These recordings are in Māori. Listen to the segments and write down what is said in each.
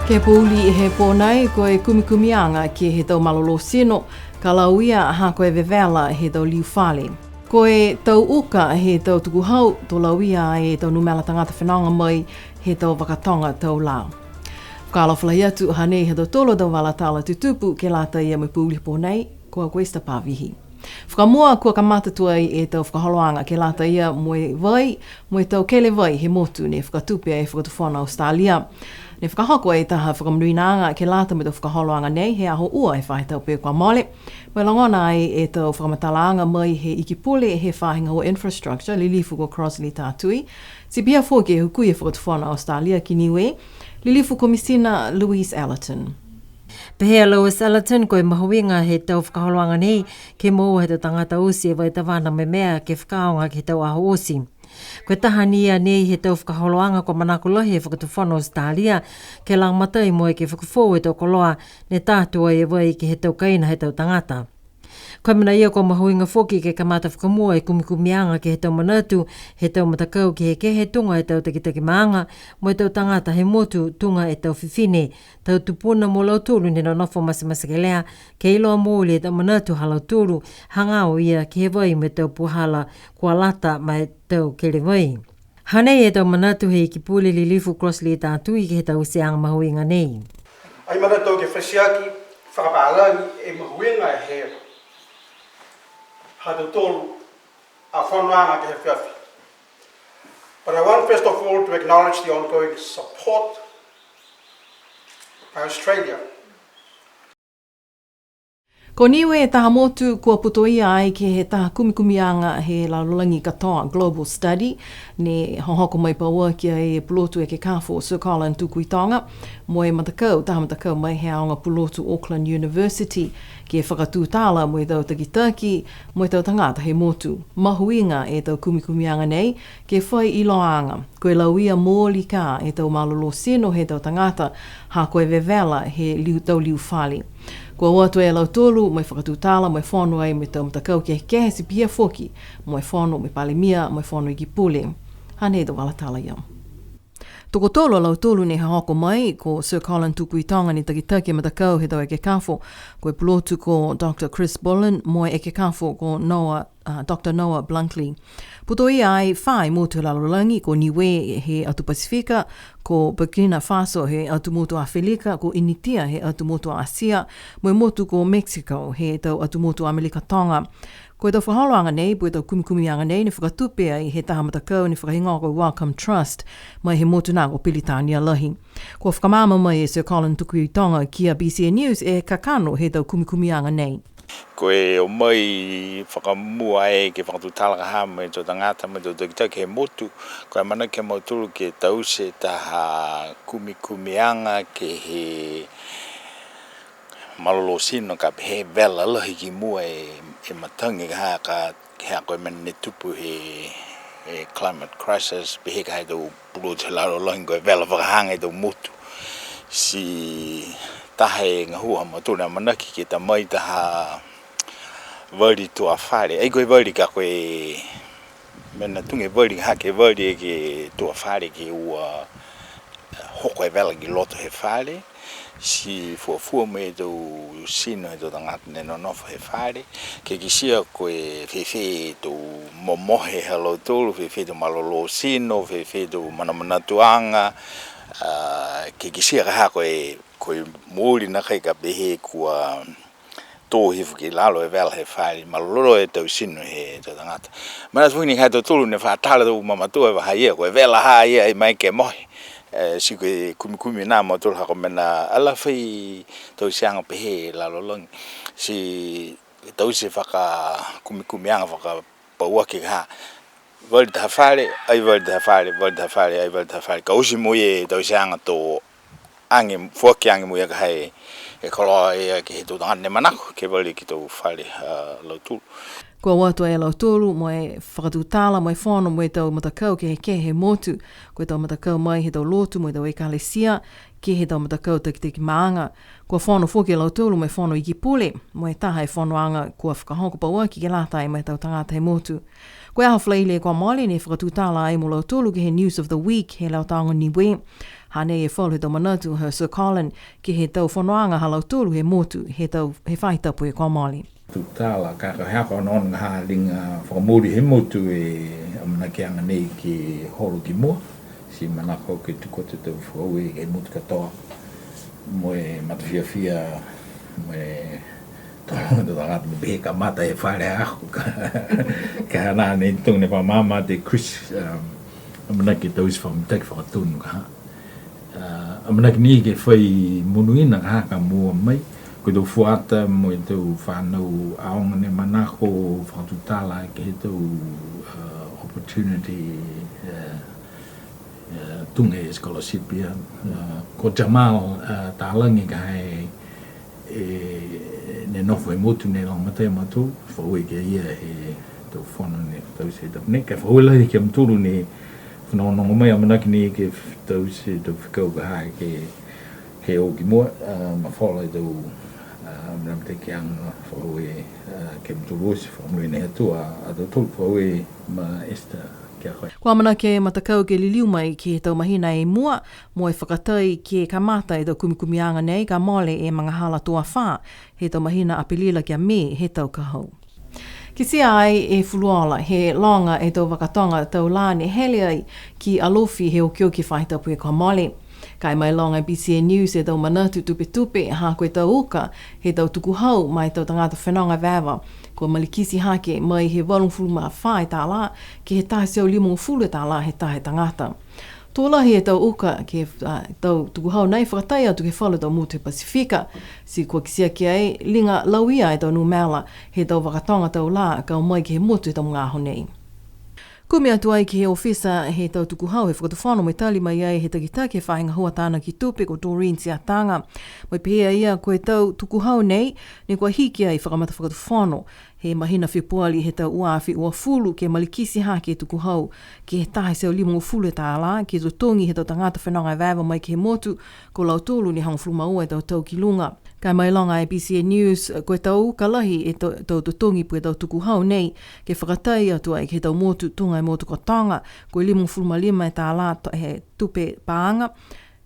Ke pūli he pōnei koe kumikumianga ki he tau malolo sino, ka lauia ha koe vevela he tau liu whale. Koe tau uka he tau tukuhau, tau lauia he tau numela tangata whenanga mai he tau wakatonga tau lao. Whakala whalai atu hanei he tau tolo tau wala tala tutupu ke lata ia me pūli pōnei, koa koesta pāwihi. Whakamua kua kamatatua e tau whakaholoanga ke lata ia moe vai, moe tau kele vai he motu ne whakatupia e whakatuwhana Australia. Ne whakahoko e taha whakamuruinaanga ke lata me tau whakaholoanga nei he aho ua e whahetau pē kua mole. Moe langona ai e tau whakamatalaanga mai he ikipule he whahinga ho infrastructure li lifu ko Crossley tātui. Si pia fōke hukui e whakatuwhana Australia ki Niue, li lifu komisina Louise Allerton. Pehea Louise Allerton koe mahuinga he tau whakaholoanga nei ke mō he tau tangata osi e vai tawana me mea ke whakaonga ke tau aho osi. Koe tahania nei he tau whakaholoanga ko manakulahi e whakatuwhana Australia ke langmatai moe ke whakafō e tau koloa ne tātua e vai ke he tau kaina he tau tangata. Koe mana ia ko mahuinga whoki ke kamata whakamua e kumikumianga ke he tau manatu, he tau matakau ki he kehe tunga e tau takitaki maanga, mo e tau tangata he motu tunga e tau whiwhine, tau tupuna mo lautulu nina nofo masamasa ke lea, ke iloa mōli e tau manatu halautulu, hangao ia ki he vai me tau puhala kua lata mai tau kere vai. Hanei e tau manatu he ki pule li lifu Crossley tātui ki he tau seanga mahuinga nei. Ai manatu ke whasiaki, whakapalangi e mahuinga e hea. Hado tolu a whananga ke he whiawhi. But I want first of all to acknowledge the ongoing support by Australia. Ko Niue e taha motu kua putoia ai ke he taha kumikumianga he lalulangi katoa Global Study, ne hohoko mai paua kia e pulotu e ke kāwho Sir Colin Tukuitonga, mo e taha matakau mai he aonga pulotu Auckland University, ke whakatūtala mo e tau takitaki, mo e tau tangata he motu. Mahuinga e tau kumikumianga nei, ke whai iloanga, koe lauia mōli kā e tau malolo sino he tau tangata, ha koe vevela he tau liu whali. Kua watu e lau tolu, mo e whakatūtala, mo e whonu ai, mo e tau matakau kehe si pia whoki, mo e whonu, mo e palemia, mo e whonu i ki pule. Hane e tau walatala iau. Toko tolo lau tolu ne hahoko mai, ko Sir Colin Tukuitonga ni takitaki matakau he tau e ke kāwho, ko e pulotu ko Dr. Chris Bullen, mo e ke kāwho ko Dr. Noah Bluntly. Puto ia ai whai motu lalolangi ko Niue he atu Pasifika, ko Burkina Faso he atu motu Awhelika, ko Initia he atu motu Asia, mo e motu ko Mexico he tau atu motu Amerika Tonga. Ko e tau whaholoanga nei, po e tau kumikumianga nei, ni whakatupea i he taha matakau ni whakahinga ko Wellcome Trust, mai he motu nā ko Pilitania lahi. Ko whakamama mai e Sir Colin Tukuitonga kia BCN News e kakano he tau kumikumianga nei. Ko e o mai whakamua e ke whakatutala ka hama e tō tangata me tō takitaki he motu, ko e mana ke mautulu ke tau se taha kumikumianga ke he malolo sino ka he vela lahi ki mua e matangi ka hea koe mena ne tupu he climate crisis pe he ka he tō pulu te laro lahi koe vela whakahanga e tō motu. Si tahe ngahua mautulu manaki ke ta mai taha wari tua whare. Ei koe wari ka koe mena tunge wari hake wari e ke tua whare ke ua hoko e vela ki loto he whare. Si fuafua me tau sino e tau tangata ne nonofo he whare. Ke kisia koe whewhe tau momohe halo tolu, whewhe tau malolo sino, whewhe tau manamanatuanga. Ke kisia ka ha koe mōri na kai ka behe kua tōhifu ki lalo e vela he whare. Malolo e tau sino he tau tangata. Mana tuini hai tau tolu ne whaatala tau mamatua e waha ia, koe vela haa ia i mai ke mohe. Si koe kumikumi nā mautolo hako mena ala whai tau sianga pehe lalolongi. Si tau se whaka kumikumianga whaka pauaki ka. Wali taha whare, ai wali taha whare, wali taha whare, ai wali taha whare. Ka usi mui e tau sianga tō ange, fuaki ange mui aka hei e koloa e ke he tō tangane manako ke wali ki tau whare lautulu. Kua watu e lau tolu, mo e whakatūtala, mo e whono, mo e tau matakau ke he motu, ko e tau matakau mai he tau lotu, mo e tau ekalesia, ke he tau matakau takitaki maanga. Kua whono whoki e lau tolu, mo e whono i ki pule, mo e taha e whono anga kua whakahoko paua ki ke lata e mai tau tangata he motu. Koe aha fleile kwa mali ne whakatutala ai mo tolu ke he News of the Week he lau taonga Niue. Hane e whole tau manatu her Sir Colin ke he tau whanoanga halau tolu he motu he whaitapu e kwa mali. Tutala ka hapa non ha linga whakamuri he motu e amana ki anga nei ki holo ki mua. Si manako ke tuko te tau whau e motu katoa. Moe matawhiawhia, moe tolonga te tangata me behe ka mata e whare ako. Ka hana ne tonga ne whamama te Chris, amana ki tausi whamitaki whakatunu ka ha. Amana ki ni ke whai munuina ka haka mua mai. Ko tau fuata mo e tau whanau aonga ne manako whakatutala ke he tau opportunity tunga e scholarship ia. Ko Jamal tālangi ka hei ne nofo e motu ne long matai matu, whaue ke ia he tau whono ne tau se tau ne. Ka whaue lahi ke amturu ne whanonongo mai amanaki ne ke tau se tau whikau ka hei ke o ki mua, ma whala i tau mram te ki anga whaue ke amturu osi whaumui ne hatua a tau tolu whaue ma Esther. Kua mana ke matakau ke liliu mai ki he tau mahina e mua, mo e whakatai ke kamata e tau kumikumianga nei ka mole e mga hala tua whā, he tau mahina apelila kia me he tau kahau. Ki sia ai e fuluala he longa e tau wakatonga tau lāne hele ai ki alofi he o kio ki whaitapu e ka mole. Kai mai longa BCA News e tau manatu tupe ha koe tau uka he tau tukuhau mai tau tangata whenonga vēwa. Ko malikisi hake mai he walungfuluma whae tā la ki he tahe seo limungfulu tā la he tahe tangata. Tōlahi e tau uka ke tau tukuhau nei whakatai atu ke whalu tau mutu Pasifika. Si kua kisia ki ai linga lauia e tau numela he tau wakatonga tau la kau mai ki he mutu e tau ngaho nei. Kumi atu ai ki he ofisa he tau tukuhau he whakatawhano mai tali mai ai he takitake whainga hua tāna ki tupe ko Doreen Siatanga. Mai pehea ia koe tau tukuhau nei, ne kua hiki ai whakamata whakatawhano. He mahina whipuali he tau uawhi ua fulu ke malikisi hake e tukuhau ki he tahe seo limungu fulu e tā la, ki he tongi he tau tangata whenonga vēwa mai ki he motu, ko lau tōlu ni hangfluma ua e tau ki lunga. Kai mai longa e BCA News, koe tau kalahi e tau tongi pu e tau tukuhau nei, ke whakatai atu ai ke tau motu tunga e motu kotanga, koe limungu fulma lima e tā la he tupe paanga,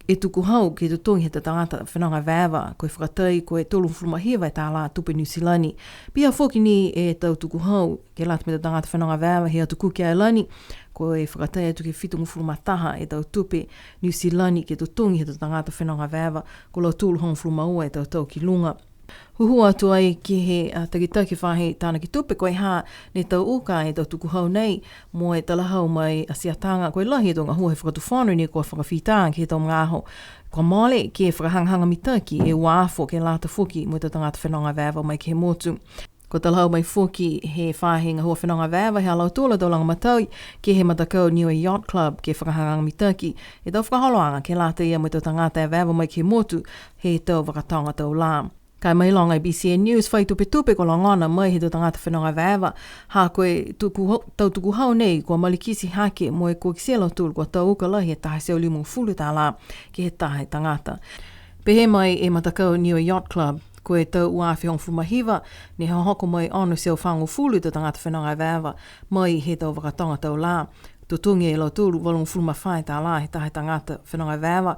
e tukuhau ke tongi he tau tangata whenonga vēwa, koe whakatai koe tolu fulma hiwa e tā la tupe New Zealand. Pia whoki ni e tau tukuhau ke lata me tau tangata whenonga vēwa he atu kuki ai lani, ko e whakatai atu ke whitungu fulumataha e tau tupe New Zealand ke tongi he tau tangata whenonga vēwa, ko lau tūlu hong fulmaua e tau ki lunga. Huhua atu ai ki he takitaki whahe tāna ki tupe koe hā ne tau uka e tau tukuhau nei mo e talahau mai a siatanga koe lahi e tonga hua he whakatuwhanu ni kua whakawhitāng ki he tau ngaho. Kua male ki e whakahanghanga mitaki e wāfo ke lata whuki mo e tau tangata whenonga vēwa mai ki he motu. Ko talau mai whuki he whahinga hua whenonga vēwa he alau tōla tau langa mataui ki he matakau Niue Yacht Club ke whakahanganga mitaki e tau whakaholoanga ke lata ia mo e tau tangata e vēwa mai ki he motu he tau wakatonga tau lā. Kai mai longa i BCA News whai tupe ko langana mai he tau tangata whenonga vēwa ha koe tau tukuhau nei kua malikisi hake mo e kua kisia lau tūlu kua tau uka lahi e tahe seo limungu fulu tā la ki he tahe tangata. Pehe mai e matakau Niue Yacht Club koe tau uawhi hong fumahiwa, ni hoko mai anu seo whangu fulu tau tangata whenonga vēwa mai he tau wakatonga tau la. Tutungi e lau tūlu walungu fuluma whae tā la he tahe tangata whenonga vēwa.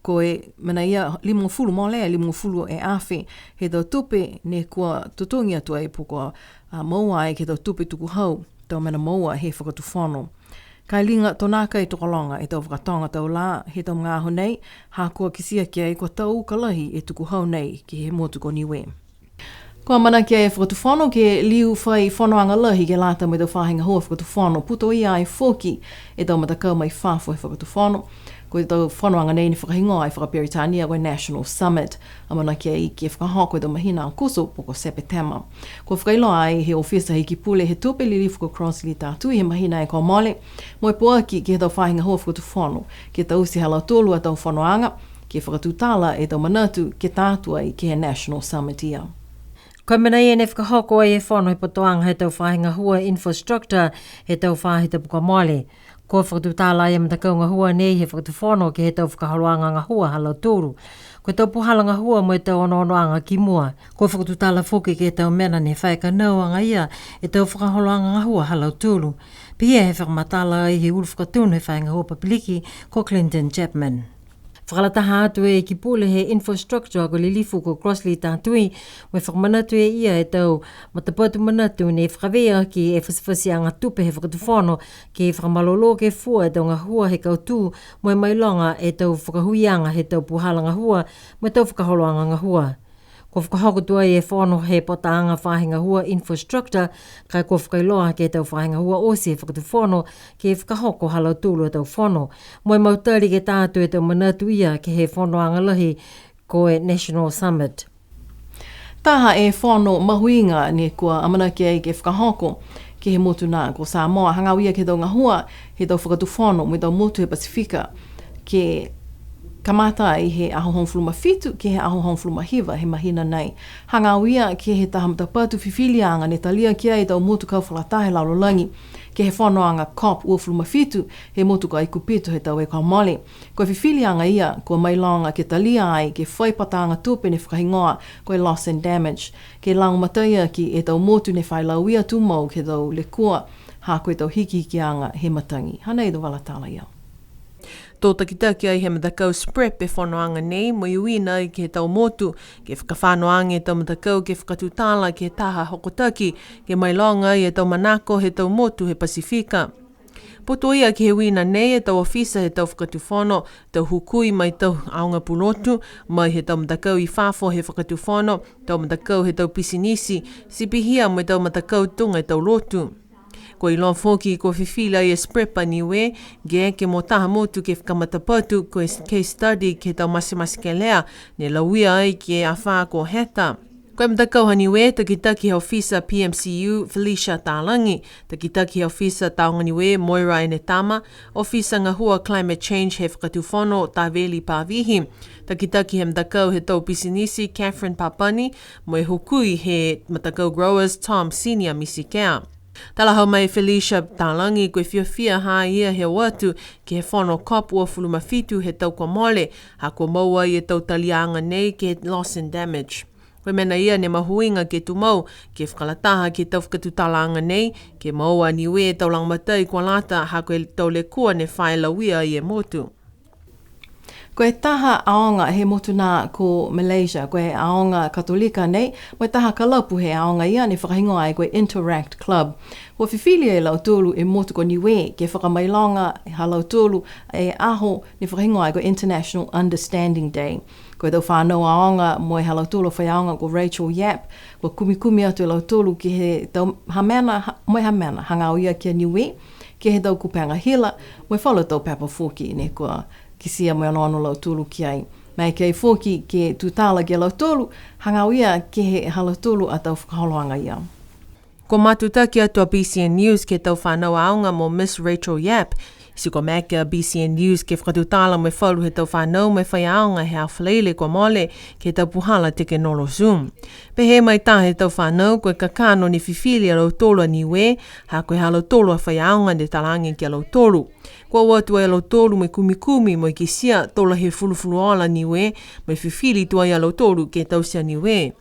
Koe mana ia limungu fulu mo lea limungu fulu e awhi he tau tupe ne kua tutungi atu ai puko maua ai ke tau tupe tukuhau tau mena maua he whakatuwhano. Kai linga tonaka i tokalonga e tau whakatonga tau la he tau ngāho nei, ha kua kisia kia e kua tau kalahi e tukuhau nei ki he motu ko Niue. Kua mana kia e whakatuwhano ke liu whai whanoanga lahi ke lata mai tau whahinga hoa whakatuwhano, puto ia ai whoki e tau matakau mai whafo e whakatuwhano. Ko tau whanoanga nei ni whakahingoa ai whakaperitania koe National Summit, amana kia i ke whakahoko e tau mahina ang kuso poko sepetema. Ko whakailoa ai he ofisa hiki pule he tupe li fuko cross li tātui he mahina e ko mole, mo e poaki ke tau whahinga hoa whakatuwhano, ke tau si halau tolu a tau whanoanga, ke whakatutala e tau manatu ke tātua i ke he National Summit ia. Koe mena i e whakahoko ai e whano he patoanga he tau whahinga hua infrastructure he tau whahita puka mole. Ko whakatutala ia mtakau ngā hua nei he whakatuwhono ke he tau whakahaloanga ngā hua halau tūru. Ko tau puhala ngā hua mo e tau ono ki mua. Ko whakatutala whuki ke tau mena ne whaeka nauanga ia e tau whakahaloanga ngā hua halau tūru. Pia he whakamatala i he ulu whakatunu he whaenga hua papiliki ko Clinton Chapman. Whakalataha atu e ki pule he infrastructure ko lilifu ko Crossley tātui, mai whakamanatu e ia e tau matapatu manatu ne whakawea ki e whasawhasi a ngā tupe he whakatuwhono ki whakamalolo ke fua e tau ngā hua he kautū, mai mailonga e tau whakahuianga he tau puhala ngā hua, mai tau whakaholoanga ngā hua. Ko whakahokotua e whono he potaanga whahinga hua infrastructure, kai ko whakailoa ke tau whahinga hua osi e whakatuwhono ke whakahoko halau tūlu e tau whono. Moi mautari ke tātu e tau manatu ia ke he whonoanga lahi ko e National Summit. Taha e whono mahuinga ne kua amanaki ai ke whakahoko ke he motu nā ko Samoa hangawia ke tau ngā hua he tau whakatuwhono mo tau motu he Pasifika ke kamata i he aho honfluma fitu ke he aho honfluma hiva he mahina nei. Hangawia ke he taha matapatu whiwhilianga ne talia kia i tau motu kau whalatahe laulolangi ke he whanoanga COP uafluma fitu he motu ka ikupito he tau e kau mole. Ko whiwhilianga ia ko mailanga ke talia ai ke whaipatanga tupe ne whakahingoa ko e loss and damage. Ke laumataia ki e tau motu ne whailauia tumau ke tau le kua ha koe tau hiki ki anga he matangi. Hana i do walatala ia. Tō takitaki ai he matakau sprep e whanoanga nei, mo iuina i ke tau motu, ke whakawhanoanga e tau matakau ke whakatutala ke taha hokotaki, ke mailonga i e tau manako he tau motu he Pasifika. Poto ia ki he wina nei e tau ofisa he tau whakatuwhono, tau hukui mai tau aonga pulotu, mai he tau matakau i whafo he whakatuwhono, tau matakau he tau pisinisi, sipihia mai tau matakau tunga e tau lotu. Ko i lon foki ko whiwhila i e sprepa Niue, ge ke mo taha motu ke whakamatapatu ko e case study ke tau masimasi ke lea, ne lauia ai ke a wha ko heta. Ko e mtakau ha Niue, takitaki he ofisa PMCU Felicia Tālangi, takitaki he ofisa Taonga Niue Moira Enetama, ofisa ngā hua Climate Change he whakatuwhono Tāweli Pāvihi, takitaki he mtakau he tau pisinisi Catherine Papani, mo e hukui he mtakau growers Tom Senior Misikea. Tala hau mai Felicia Tālangi koe whiawhia ha ia he watu ke he whono COP uafuluma fitu he tau kwa mole, ha kua maua i e tau talianga nei ke loss and damage. Koe mena ia ne mahuinga ke tumau ke whakalataha ke tau whakatutalanga nei, ke maua Niue tau langmatai kua lata ha koe tau le kua ne whaelawia i e motu. Ko e taha aonga he motu nā ko Malaysia, ko e aonga katolika nei, mo e taha kalapu he aonga ia ne whakahingoa ai ko e Interact Club. Ko whiwhili e lau tōlu e motu ko Niue, ke whakamailonga ha lau tōlu e aho ne whakahingoa ai ko International Understanding Day. Ko e tau whānau aonga mo e ha lau tōlu whai aonga ko Rachel Yap, ko kumikumi atu e lau tōlu ki he tau hamena, mo e hamena, hangau ia ki a Niue, ke he tau kupanga hila, mo e whalo tau papa fōki ne kua ki sia mo ano lau tūlu ki ai. Mai kei fōki ke tūtala ki lau tūlu, hangau ia ke he hala tūlu a tau whakaholoanga ia. Ko matutaki atua BCN News ke tau whanau aonga mo Miss Rachel Yap, si ko meka BCN News ke whakatutala me whalu he tau whanau me whai aonga he awhaleile ko mole ke tau puhala teke nolo Zoom. Pe he mai tā he tau whanau koe kakano ni whiwhili a lau tōlu a Niue, ha koe halau tōlu a whai aonga ne talangi ki a lau tōlu. Kua watu e lau tōlu me kumikumi mo i ki sia tōla he fulufulu ola Niue, me whiwhili tua i a lau tōlu ke tau sia Niue.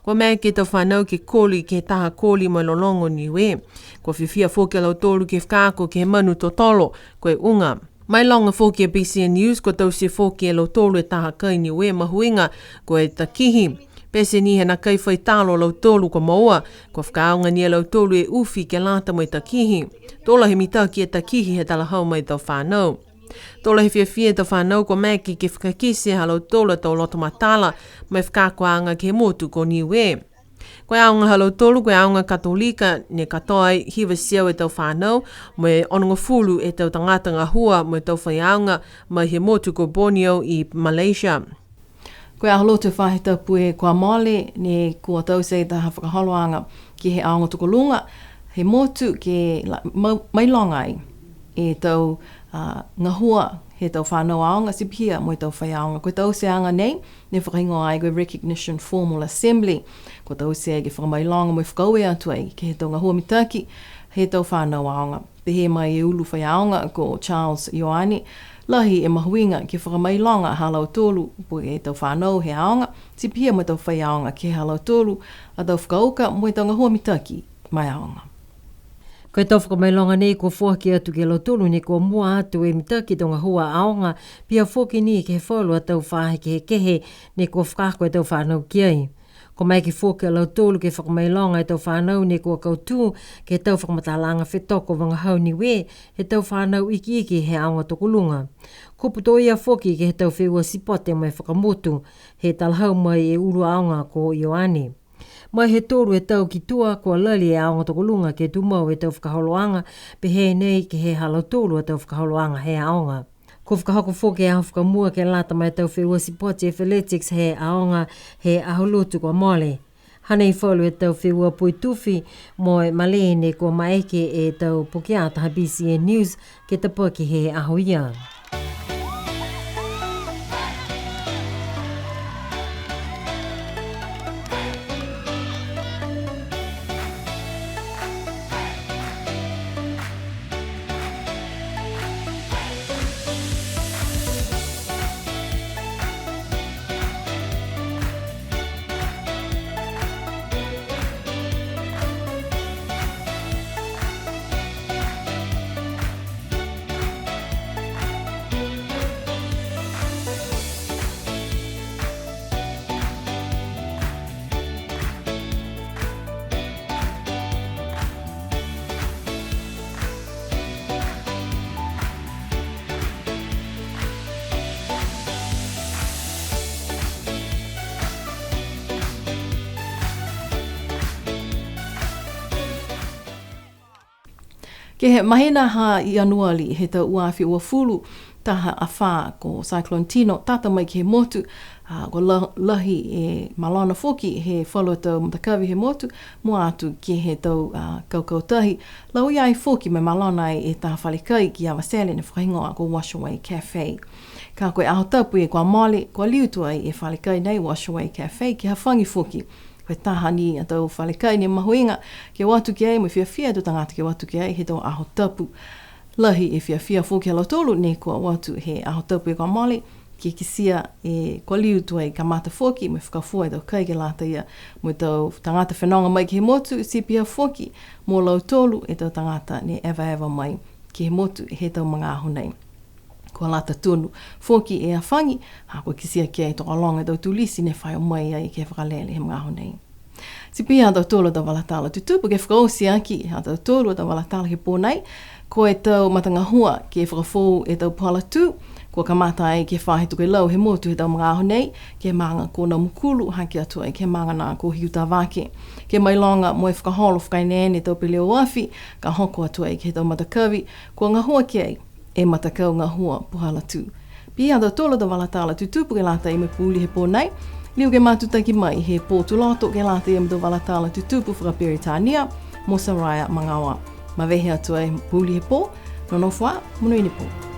Kua mea ke tau whanau ke kōli ke taha kōli mo lolongo Niue. Kua whiwhia fōke lau tōlu ke whakaako ke he manu totolo, koe unga. Mai longa fōke a BCN News, ko tau se fōke lau tōlu e taha kai Niue mahuinga, koe takihi. Pese ni he na kai whai tālo lau tōlu ko maua, ko whakaonga ni lau tōlu e uwhi ke lata mo i takihi. Tōla he mita ki e takihi he talahau mai tau whanau. Tōla he whiawhia tau whanau ko meki ke whakakise ha lau tōla tau loto matala, mai whakakoanga ke motu ko Niue. Koe aonga halau tōlu, koe aonga katolika ne katoa hiwa siau e tau whanau, me ononga fulu e tau tangata ngā hua me tau whai aonga mai he motu ko Borneo i Malaysia. Koe ahalotu whahita pue kua mole ne kua tau se taha whakaholoanga ki he aonga tukolunga, he motu ke mailongai e tau ngā hua he tau whanau aonga sipihia mo i tau whai aonga. Koe tau se anga nei, ne whakahingoa ai koe Recognition Formal Assembly. Koe tau se ke whakamailonga mo i whakaue atu ai ke he tau ngā hua mitaki he tau whanau aonga. Pehe mai e ulu whaiaonga ko Charles Ioani, lahi e mahuinga ke whakamailonga halau tolu po e tau whanau he aonga, si pia mo tau whaiaonga ke halau tolu a tau whakauka mo e tau ngahua mitaki mai aonga. Koe tau whakamailonga nei ko whoaki atu ke lautolu ni ko mua atu e mitaki tonga hua aonga pia whoki ni ke he whaulu a tau whahe ke he kehe ni ko whakako e tau whanau kiai. Ko mai ki whoki a lautolu ke whakamailonga e tau whanau ni ko kautu ke tau whakamatalanga whetoko wanga hau Niue he tau whanau iki he aonga tokulunga. Ko puto ia whoki ke he tau wheua sipote mai whakamotu he talhau mai e uru aonga ko Ioane. Mai he tōru e tau ki tua kua lali e aonga tokolunga ke tumau e tau whakaholoanga pe he nei ke he halau tōru e tau whakaholoanga he aonga. Ko whakahoko whoke aho whakamua ke lata mai tau whewua sipote e Feletics he aonga he aholotu kua mole. Hanei whaulu e tau whewua pui tuwhi mo e malene kua maeke e tau pokeata ha BCN News ke tapaki he aho ia. Ke he mahina ha i anuali he tau uawhi ua fulu taha a whā ko Cyclone Tino, tata mai ke he motu, ko lahi e malana whoki he whalo tau matakawi he motu, mua atu ke he tau kaukautahi. Lau iai whoki me malana e taha whalikai ki awa sele ne whahingoa ko Washaway Cafe. Ka koe aho tapu e kua mole, kua liutua e whalikai nei Washaway Cafe ki ha whangi whoki. Koe taha ni a tau whalikai ni mahuinga ke watu ki ai mo whiawhia tu tangata ke watu ki ai he tau aho tapu. Lahi e whiawhia whoki alo tolu ne kua watu he aho tapu e kua mole ki kisia e kua liutua e kamata whoki mo whakafua e tau kai ke lata ia mo tau tangata whenonga mai ki he motu si pia whoki mo lau tolu e tau tangata ne ewa mai ki he motu he tau mga aho nei. Kua lata tonu whoki e a whangi, kua kisia kia e toka longa tau tulisi ne whai o mai ai ke whakalele he mga aho nei. Si pia tau tolu tau walatala tutupu ke whakausi aki, tau tolu tau walatala ke pōnei, ko e tau matangahua ke whakafou e tau pala tu, kua kamata ai ke whahe tuke lau he motu he tau mga aho nei, ke maanga kōna mukulu haki atua e ke maanga nā ko hiuta wake. Ke mailonga mo e whakaholo whakainene tau pele o wafi, ka hoko atua e ke tau matakawi, kua ngahua ke ai, e matakau ngahua puhala tu. Pia tau tolu tau walatala tutupu ke lata i me pūli he pōnei, liu ke matutaki mai he pōtu loto ke lata i me tau walatala tutupu whakaperitania, mo Saraya Mangawa. Ma vehe atua e pūli he pō, no no wha, mono ini pō.